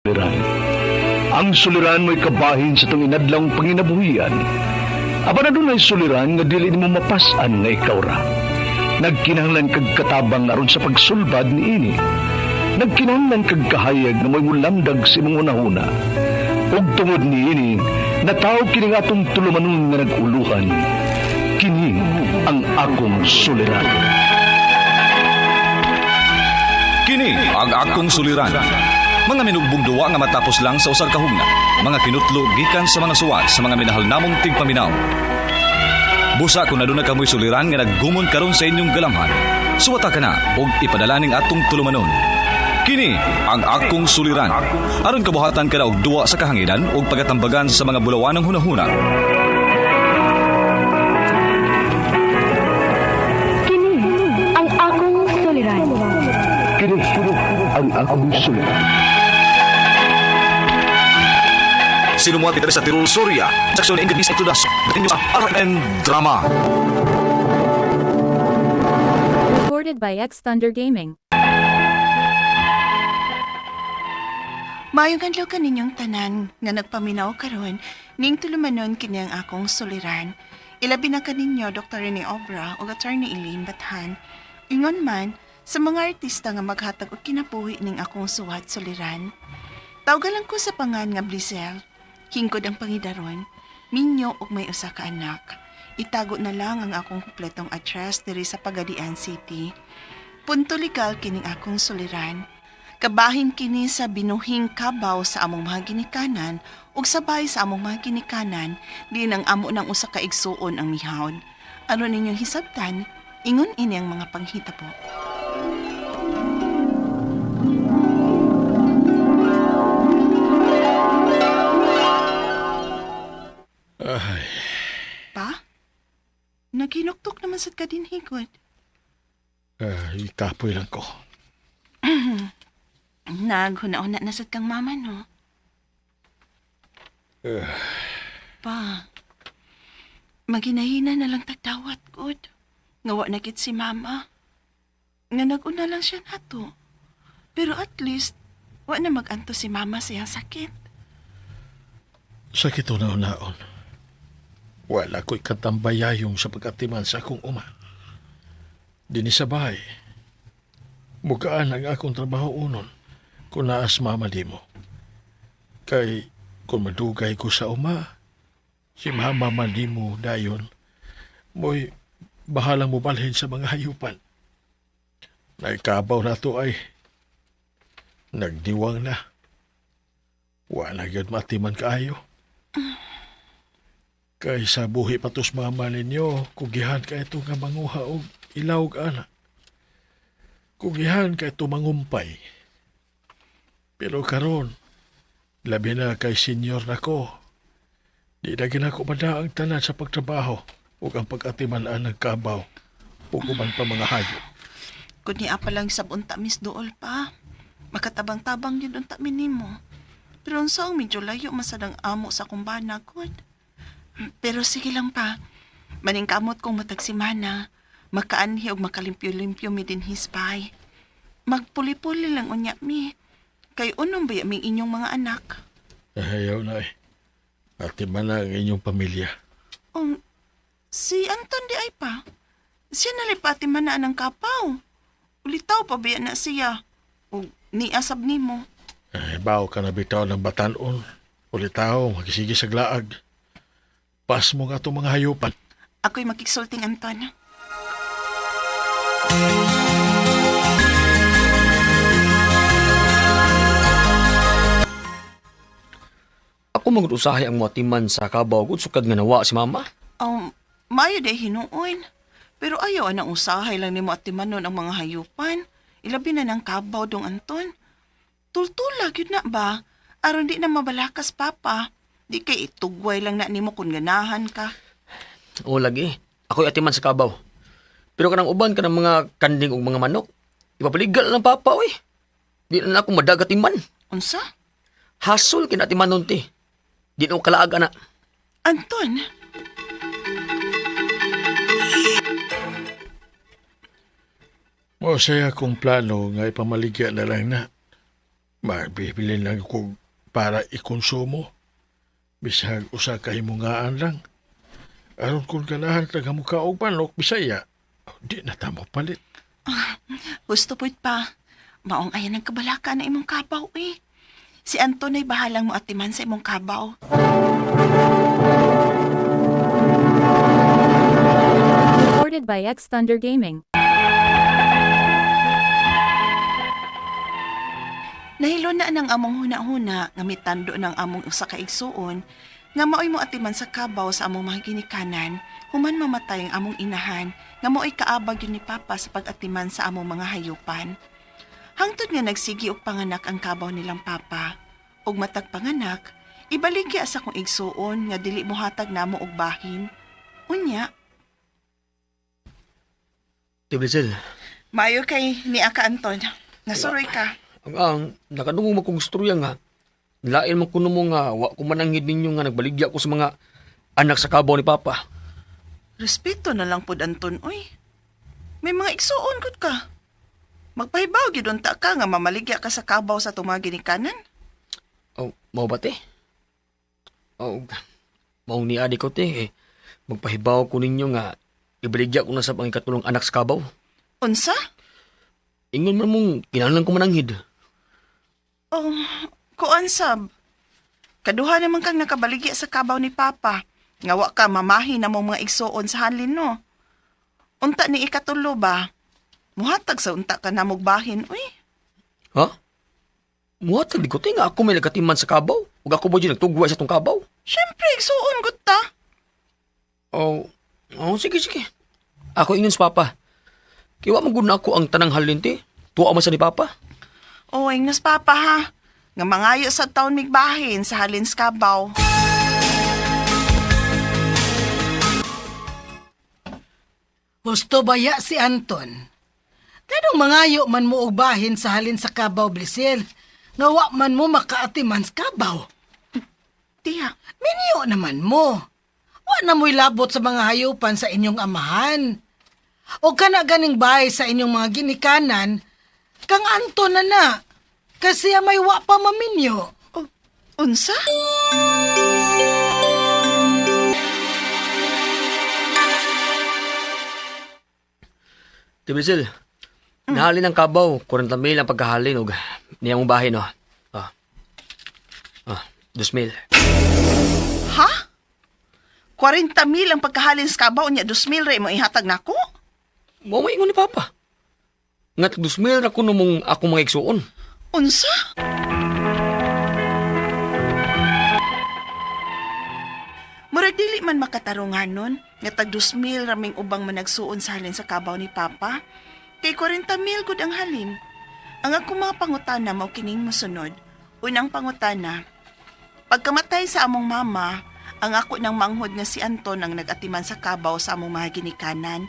suliran. Ang suliran mo'y kabahin sa itong inadlang panginabuhian. Aba na doon ay suliran nga dili mo mapasan nga ikaw ra. Nagkinahanglan kag katabang aron sa pagsulbad ni ini. Nagkinahanglan kag kahayag na may mulamdag si mong unahuna. Ug tungod ni ini, natawag kini nga atong tulumanon nga nag-uluhan. Kini ang akong suliran. Kini ang akong suliran. Mga minugbong duwa nga matapos lang sa usag ka hugna. Mga kinutlo gikan sa mga suwat sa mga minahal namong tigpaminaw. Busa kung naduna kamoy suliran nga naggumon karon sa inyong galamhan. Suwata ka na og ipadalaning atong tulumanon. Kini ang akong suliran. Aron kabuhatan ka na og duwa sa kahanginan og pagatambagan sa mga bulawanang hunahuna. Kini ang akong suliran. Kini ang akong suliran. Sinumuati dari sa Tirol, Soria. Saksyon English ito das. Dating sa RN Drama. Recorded by X Thunder Gaming. Mayong adlaw kaninyong tanan nga nagpaminaw karon ning tulumanon kini ang akong suliran. Ilabi na kaninyo Dr. Rene Obra o Attorney Elaine Bathan. Ingon man sa mga artista nga maghatag og kinabuhi ning akong suwat suliran. Tawgalan ko sa pangan nga Blizel. Hingkod ang pangidaron, minyo og may usa ka anak. Itago na lang ang akong kumpletong address diri sa Pagadian City. Punto legal kining akong suliran. Kabahin kini sa binuhing kabaw sa among mga ginikanan ug sabay sa among mga ginikanan di nang amo ng usa ka igsuon ang mihawd. Ano ninyong hisabtan, ingon ini ang mga panghitabo. Ay, Pa? Naginuktok naman sa kadinhigod. ikapoy lang ko. Naghuna-una na sad kang mama, no? Pa, maginahina na lang tagdawat, good. Ngawa na gid si mama. Nga nag-una lang siya nato. Pero at least, wa na mag-anto si mama siyang sakit. Sakit na unaon. Wala ko'y katambayayong sa pagkatiman sa akong uma. Dini sa bahay. Mukaan ang akong trabaho unon kung naas mama di mo. Kay kung madugay ko sa uma, si mama man di mo dayon, mo'y bahalang mubalhin sa mga hayupan. Naikabaw na to ay nagdiwang na. Wala yun matiman kaayo. Kay sa buhi patos mama ninyo, kugihan ka ito nga manguha og ilaw ana. Kugihan ka ito mangumpay. Pero karon, labi na kay senior na ko. Di na ginako madaang tanan sa pagtrabaho ug ang pag-atimanan ng kabaw ug uban pa mga hayop. Kung niya pa lang sabunta mis dool pa, makatabang-tabang yun unta minimo. Pero unsaong medyo layo masadang amo sa kumbana, good. Pero sige lang pa, maningkamot kong matag si Mana, makaanhi o makalimpyo-limpyo mi din hispay. Magpuli-puli lang unya mi, kay unong baya mi inyong mga anak. Ayaw na eh. Atiman na ang inyong pamilya. Si Anton di ay pa, siya nalipati man na ng kapaw. Ulitaw pa baya na siya, o niasab ni mo. Baw ka na bitaw ng batanon. Ulitaw, magisigi sa glaag. Pas mo nga itong mga hayupan. Ako'y magkiksulting Anton. Ako mag-usahay ang matiman sa kabaw kung sukad nga nawa si mama. Mayo day hinuon. Pero ayaw anang usahay lang ni mo at timanon ang mga hayupan. Ilabi na ng kabaw dong Anton. Tultulag yun na ba? Aron di na mabalakas papa. Di kay itugway lang na nimo kung ganahan ka. O lagi, ako'y atiman sa kabaw. Pero kanang uban ka ng mga kanding ug mga manok, ipapaligal ng papa, oy. Di na ako madagatiman. Unsa? Hasol kinatiman nun ti. Di na ako kalaaga na. Anton? Mo saya kong plano nga ipamaligya na lang na. Mabibili lang ko para ikonsumo. Bisag usa ka himungaan lang. Aron kung ganahan taga mukha og manok, Bisaya, di na tamo palit. Gusto po'y pa. Maong ayan ang kabalaka na imong kabaw eh. Si Anton ay bahalang mo atiman sa imong kabaw. Recorded by X Thunder Gaming. Nahilo na ng among huna-huna nga mitando ng among usa ka igsuon nga maoy mo atiman sa kabaw sa among mga ginikanan human mamatay ang among inahan nga maoy kaabag yun ni Papa sa pag-atiman sa among mga hayupan. Hangtod nga nagsigi og panganak ang kabaw nilang Papa. Og matag panganak, ibaligya sa kong igsuon nga dili mo hatag namo og bahin. Unya, Tiblisel, mayo kay ni Aka Anton. Nasuroy ka. ang nakadungog mo kong istorya nga, lain man kuno mo nga, wa ko mananghid ninyo nga nagbaligya ko sa mga anak sa kabaw ni Papa. Respeto na lang pod Anton, oy. May mga igsuon gud ka. Magpahibaw gyud unta ka nga mamaligya ka sa kabaw sa tumagi ni kanan. Oh, mao ba te? Oh, mao ni adi ko te, magpahibaw ko ninyo nga, ibaligya ko na sa pangikatulong anak sa kabaw. Unsa? Ingon man mong, kinahanglan ko mananghid. Oh, kuan sab. Kaduha naman kang nakabaligya sa kabaw ni Papa. Nga wa ka mamahi na mong mga igsuon sa halin no. Unta ni ikatulo ba? Muhatag sa unta ka na bahin, uy. Ha? Muhatag di ko te nga ako may nagatiman sa kabaw. Huwag ako ba dyan nagtugwa sa tong kabaw? Siyempre, igsuon gud ta. Sige. Ako ingon sa Papa. Kiwa maguna ako ang tanang halin te. Tuwa man sa ni Papa. Oy, nas Papa ha. Nga mangayo sa taon migbahin sa halin sa kabaw. Gusto baya si Anton. Kanong mangayo man mo og bahin sa halin sa kabaw, Blisil. Nga wa man mo makaatiman sa kabaw. Tiya, Minyo naman mo. Wa na mo'y labot sa mga hayupan sa inyong amahan. O kana ganing bahay sa inyong mga ginikanan, kang Anton na. Kasi may wa pa maminyo. unsa? Tiblisel, nahalin ang kabaw. 40 mil ang pagkahalin og niya mong bahay no. 2,000. Ha? 40,000 ang pagkahalin sa kabaw niya, 2,000 rin mo ihatag nako? Mo ingon ni Papa. Nga 2,000 ra kuno mong ako mga igsuon. Unsa? Murag dili man makatarungan nun, nga tag 2,000 raming ubang managsuon sa halin sa kabaw ni Papa. Kay 40,000 gud ang halin. Ang ako mga pangutana mao kining mosunod. Unang pangutana, pagkamatay sa among mama, ang ako nang manghod nga si Anton ang nagatiman sa kabaw sa among mga ginikanan.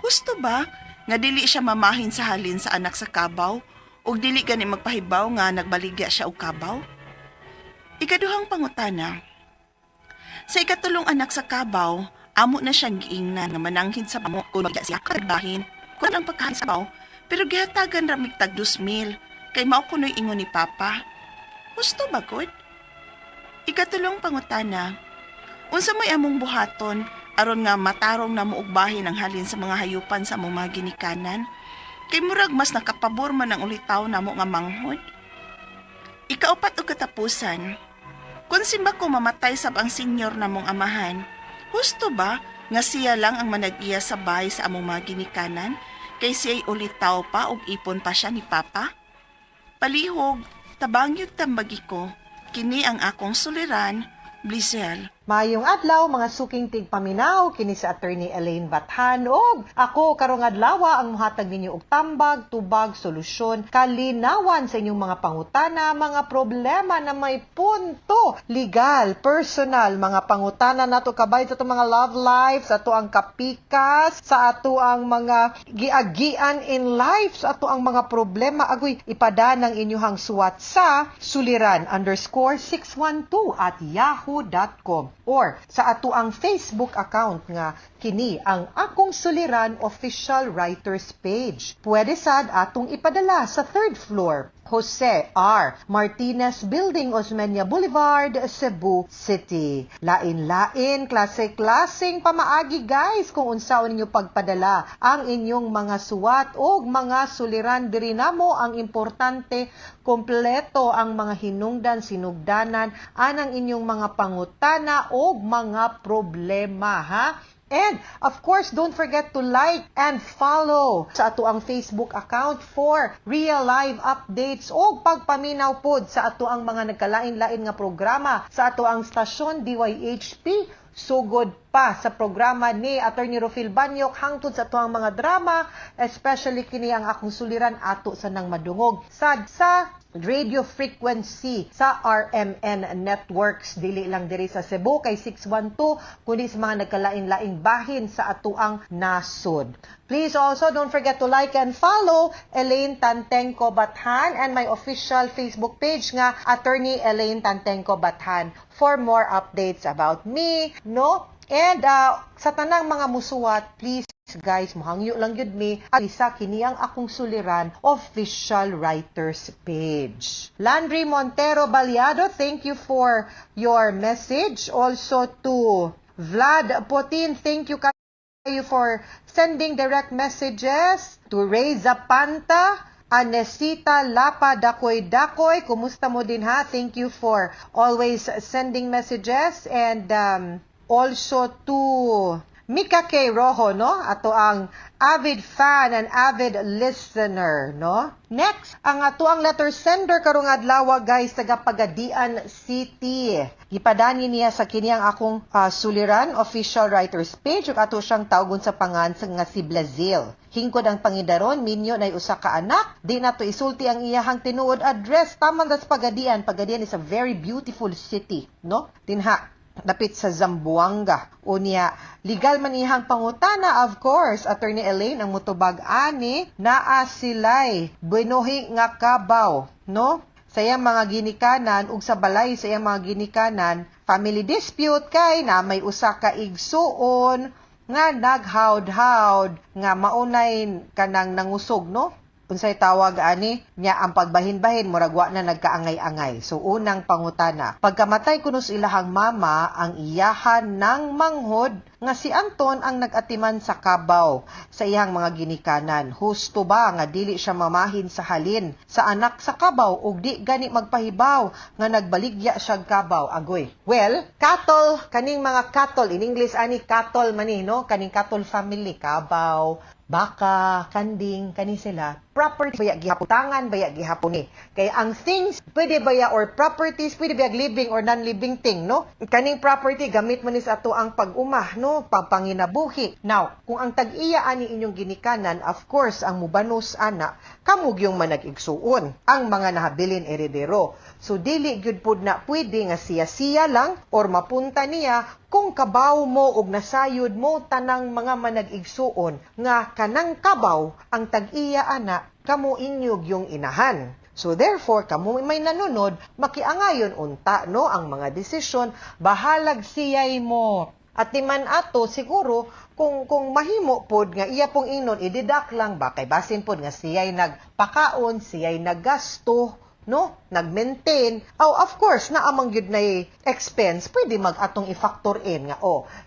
Gusto ba nga dili siya mamahin sa halin sa anak sa kabaw o dili gani magpahibaw nga nagbaligya siya og kabaw? Ikaduhang pangutana, sa ikatulong anak sa kabaw, amo na siyang giingnan nga mananghid sa pamo kung magya siya kagbahin kung ang pagkahan sa kabaw, pero gihatagan ramig tag 2,000 kay mao kunoy ingon ni Papa. Gusto ba gud? Ikatulong pangutana, unsa may among buhaton aron nga matarong na muog bahin ang halin sa mga hayupan sa among mga ginikanan? Kay murag mas nakapabor man ang ulitaw namo nga manghod. Ikaupat og katapusan, kung simba ko mamatay sab ang senior namong amahan, husto ba nga siya lang ang manag-iya sa bahay sa among mga ginikanan kay siya'y ulitaw pa og ipon pa siya ni Papa? Palihog, tabangyog tambagi ko, kini ang akong suliran, Blizel. Mayong adlaw mga suking tigpaminaw kini si Attorney Elaine Bathan og ako karong adlaw ang muhatag ninyo og tambag, tubag, solusyon, kalinawan sa inyong mga pangutana, mga problema na may punto, legal, personal, mga pangutana nato kabay sa atong mga love life, sa ato ang kapikas, sa ato ang mga giagian in life, sa ato ang mga problema agoy ipada ng inyong suwat sa suliran_612@yahoo.com or sa ato ang Facebook account nga kini ang Akong Suliran Official Writers Page. Pwede sad atong ipadala sa 3rd floor Jose R. Martinez Building, Osmeña Boulevard, Cebu City. Lain-lain, klase-klaseng pamaagi guys kung unsaon ninyo pagpadala ang inyong mga suwat o mga suliran. Diri namo ang importante, kompleto ang mga hinungdan, sinugdanan, anang inyong mga pangutana o mga problema, ha? And, of course, don't forget to like and follow sa ato ang Facebook account for real live updates o pagpaminaw pod sa ato ang mga nagkalain-lain nga programa sa ato ang stasyon DYHP. Sugod pa sa programa ni Attorney Rufil Banyok hangtod sa ato ang mga drama, especially kini ang akong suliran ato sa nang madungog sa radio frequency sa RMN Networks. Dili lang diri sa Cebu kay 612 kundi sa mga nagkalain-laing bahin sa atuang nasod. Please also don't forget to like and follow Elaine Tantengco Bathan and my official Facebook page nga Attorney Elaine Tantengco Bathan for more updates about me, no? And sa tanang mga musuwat, please guys, mahangyo lang yun mi at isa kini ang akong suliran official writers page. Landry Montero Baliado, thank you for your message. Also to Vlad Potin, thank you kayo for sending direct messages. To Reza Panta, Anesita Lapa Dakoy, kumusta mo din ha? Thank you for always sending messages. And also to Mika K. Rojo, no? Ato ang avid fan and avid listener, no? Next, ang ato ang letter sender karong adlaw guys, taga Pagadian City. Gipadani niya sa kini ang akong suliran official writers page ug ato siyang tawgon sa pangan nga si Blazil. Hingkod ang pangidaron, minyo na usa ka anak, di na to isulti ang iyahang tinuod address. Taman das Pagadian. Pagadian is a very beautiful city, no? Dinha dapit sa Zamboanga. Unya, legal man ihang pangutana, of course, Attorney Elaine, ang mutubag ani, naa silay, buenohi nga kabaw, no? Sa iyang mga ginikanan, ug sa balay sa iyang mga ginikanan, family dispute kay na may usa ka igsuon, nga naghawd-hawd, nga maunay kanang nangusog, no? Unsay tawag ani nya ang pagbahin-bahin murag wa na nagkaangay-angay. So unang pangutana, pagkamatay kuno sa ilahang mama ang iyahan ng manghod nga si Anton ang nagatiman sa kabaw sa iyang mga ginikanan. Husto ba nga dili siya mamahin sa halin sa anak sa kabaw ug di gani magpahibaw nga nagbaligya siya kabaw agoy. Well, cattle, kaning mga cattle in English ani cattle man ni, no? Kaning cattle family, kabaw, baka, kanding, kani sila, property baya gihaputangan, baya gihapon ni. Kay ang things, pwede baya or properties, pwede baya living or non-living thing, no? Kaning property, gamit man ni sa ato ang pag-umah, no? Pagpanginabuhi. Now, kung ang tag-iya ani inyong ginikanan, of course, ang mubanos ana, kamug yung manag-igsuon, ang mga nahabilin eredero. So, dili gyud pud na pwede nga siya-siya lang or mapunta niya kung kabaw mo og nasayod mo tanang mga manag-igsuon nga kanang kabaw ang tag-iya ana kamo inyog yung inahan. So therefore kamo may nanunod makiangayon unta no ang mga desisyon bahalag siyay mo. At timan ato siguro kung mahimo pod nga iya pong inon ididak lang ba kay basin pod nga siyay nagpakaon, siyay naggasto, no? Nag-maintain. Oh, of course, na amang yun na expense, pwede mag-atong i-factor in nga,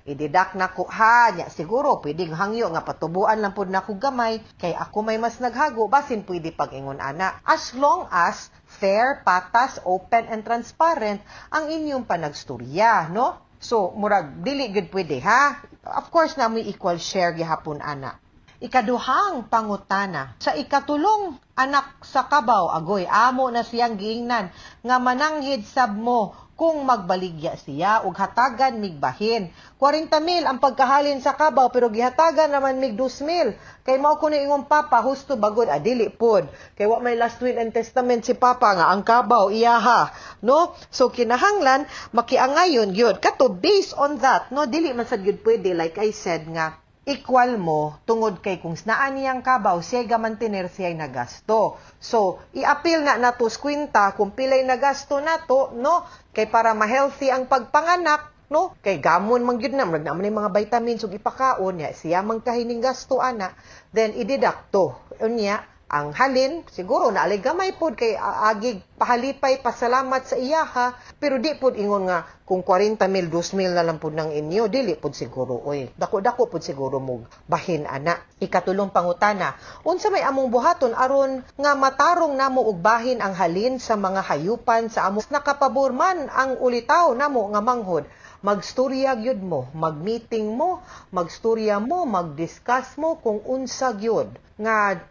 i-deduct na ko, nya, siguro, pwede hangyo nga patubuan lang po na ko gamay, kay ako may mas naghago, basin pwede pag-ingon ana. As long as fair, patas, open, and transparent ang inyong panagstorya, no? So, murag, dili good pwede, ha? Of course, na may equal share gihapon ana. Ikaduhang pangutana, sa ikatulong anak sa kabaw, agoy, amo na siyang giingnan, nga mananghid sab mo kung magbaligya siya ug hatagan migbahin. 40,000 ang pagkahalin sa kabaw pero gihatagan naman mig 2,000. Kay mao kuno ingong papa husto bagod adili pod. Kay wa may last will and testament si papa nga ang kabaw iyaha, no? So kinahanglan makiangayon gyud. Kato based on that, no, dili man sad gyud pwede like I said nga equal mo tungod kay kung naan niyang kabaw siya gamantener siya nagasto. So, i-appeal na nato sa kwinta kung pilay nagasto nato, no? Kay para ma-healthy ang pagpanganak, no? Kay gamon man gyud na naman yung mga vitamins ug ipakaon niya siya man kahining gasto ana, then i-deduct to. Unya, Ang halin, siguro na gamay pod kay agig pahalipay pasalamat sa iya ha, pero di pod ingon nga kung 40,000, 2,000 na lang pod ng inyo, dili pod siguro oy. Dako-dako pod siguro mo bahin ana. Ikatulong pangutana, unsa may among buhaton aron nga matarong namo og bahin ang halin sa mga hayupan sa among nakapabor man ang ulitaw namo nga manghod. Magstorya gyud mo, mag-meeting mo, magstorya mo, mag-discuss mo kung unsa gyud nga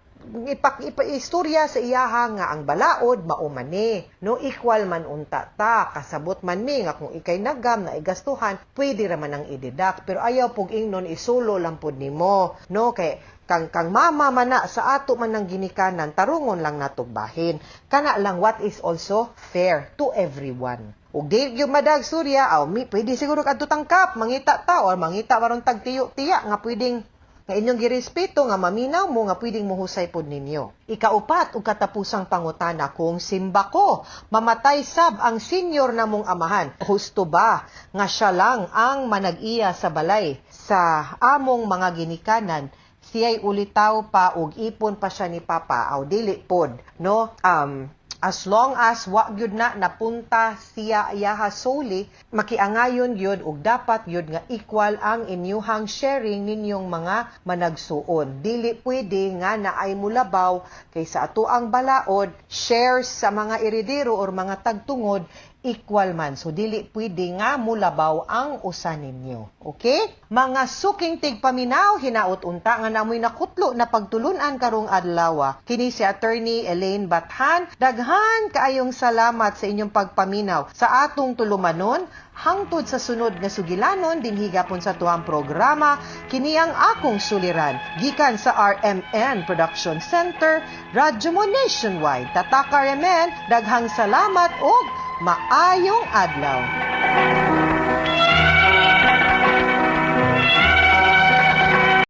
ipaistorya sa iyaha nga ang balaod maumani no equal man unta ta kasabot man mi nga kung ikay nagam na igastuhan pwede ra man ang i-deduct pero ayaw pug ingnon isulo lang pud nimo no kay kang mama man na sa ato man ng ginikanan tarungon lang natog bahin kana lang what is also fair to everyone. Ug di gyud madag surya aw mi pwede siguro kadto tangkap mangita ta or mangita maron tag tiyo-tiya nga pwedeng nga inyong girespeto nga maminaw mo nga pwedeng muhusay pod ninyo. Ikaupat ug katapusang pangutana kung simba ko mamatay sab ang senior namong amahan. Husto ba nga siya lang ang manag-iya sa balay sa among mga ginikanan? Siya'y ulitaw pa ug ipon pa siya ni Papa aw dili pod no as long as wa gyud na napunta siya iyaha solely makiangayon gyud ug dapat gyud nga equal ang inyuhang sharing ninyong mga managsuon. Dili pwede nga naay mulabaw kay sa ato ang balaod shares sa mga iridero or mga tagtungod equal man. So, dili pwede nga mulabaw ang usa ninyo. Okay? Mga suking tigpaminaw, hinaot unta nga namoy nakutlo na pagtulunan karong adlaw. Kini si Attorney Elaine Bathan. Daghan kaayong salamat sa inyong pagpaminaw sa atong tulumanon. Hangtod sa sunod nga sugilanon, dinhi gapon sa tuwang programa, kini ang akong suliran. Gikan sa RMN Production Center, Radyo mo Nationwide. Tataka Remen, daghang salamat o maayong adlaw.